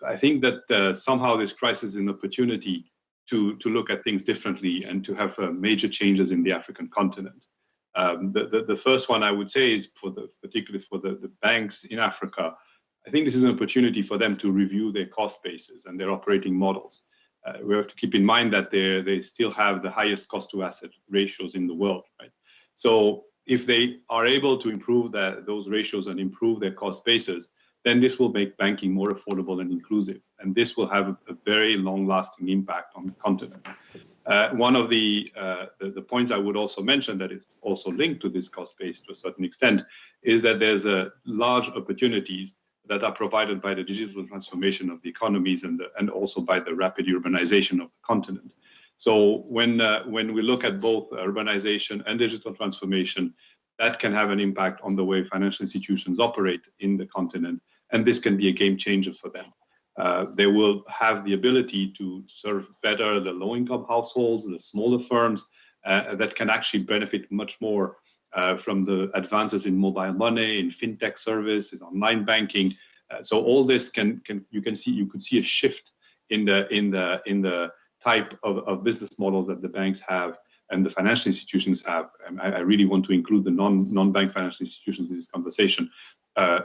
I think that somehow this crisis is an opportunity to look at things differently and to have major changes in the African continent. The first one I would say is particularly for the banks in Africa. I think this is an opportunity for them to review their cost bases and their operating models. We have to keep in mind that they still have the highest cost to asset ratios in the world, right? So if they are able to improve those ratios and improve their cost bases, then this will make banking more affordable and inclusive. And this will have a very long-lasting impact on the continent. One of the points I would also mention that is also linked to this cost base to a certain extent is that there's large opportunities that are provided by the digital transformation of the economies and also by the rapid urbanization of the continent. So when we look at both urbanization and digital transformation, that can have an impact on the way financial institutions operate in the continent, and this can be a game changer for them. They will have the ability to serve better the low-income households, the smaller firms that can actually benefit much more from the advances in mobile money, in fintech services, online banking. So all this you could see a shift in the type of business models that the banks have and the financial institutions have. And I really want to include the non-bank financial institutions in this conversation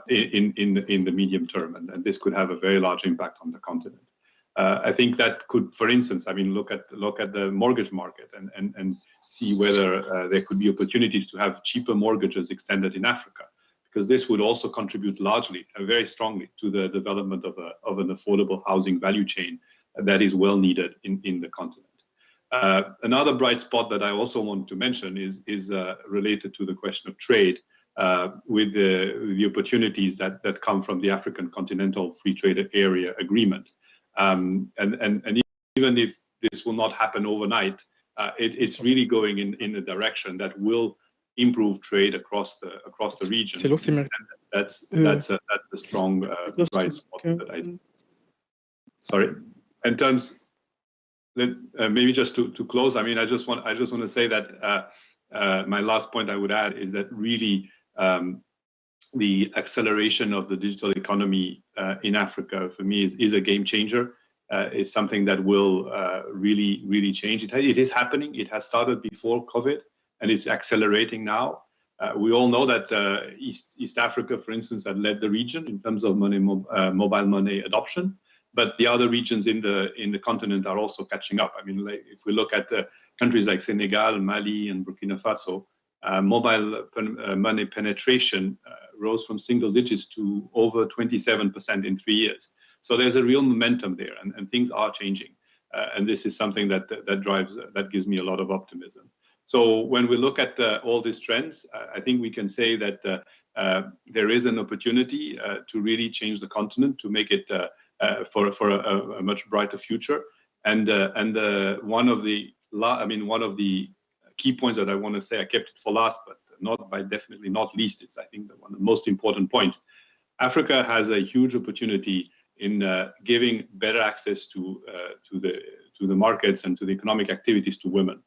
in the medium term, and this could have a very large impact on the continent. I think that could, for instance, look at the mortgage market and see whether there could be opportunities to have cheaper mortgages extended in Africa, because this would also contribute largely, very strongly, to the development of an affordable housing value chain that is well needed in the continent. Another bright spot that I also want to mention is related to the question of trade, with the opportunities that come from the African Continental Free Trade Area Agreement. And even if this will not happen overnight, it's really going in a direction that will improve trade across the region. That's a strong bright spot that I. Sorry, in terms. Maybe just to close, I just want to say that my last point I would add is that really the acceleration of the digital economy in Africa for me is a game changer. It's something that will really change. It is happening. It has started before COVID, and it's accelerating now. We all know that East Africa, for instance, had led the region in terms of mobile money adoption. But the other regions in the continent are also catching up. If we look at countries like Senegal, Mali, and Burkina Faso, mobile money penetration rose from single digits to over 27% in 3 years. So there's a real momentum there, and things are changing. And this is something that gives me a lot of optimism. So when we look at all these trends, I think we can say that there is an opportunity to really change the continent, to make it for a much brighter future. And one of the key points that I want to say, I kept it for last, but definitely not least, it's I think one of the most important points. Africa has a huge opportunity in giving better access to the markets and to the economic activities to women.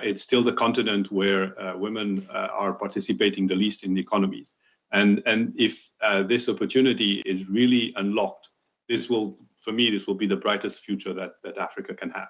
It's still the continent where women are participating the least in the economies. And if this opportunity is really unlocked, this will be the brightest future that Africa can have.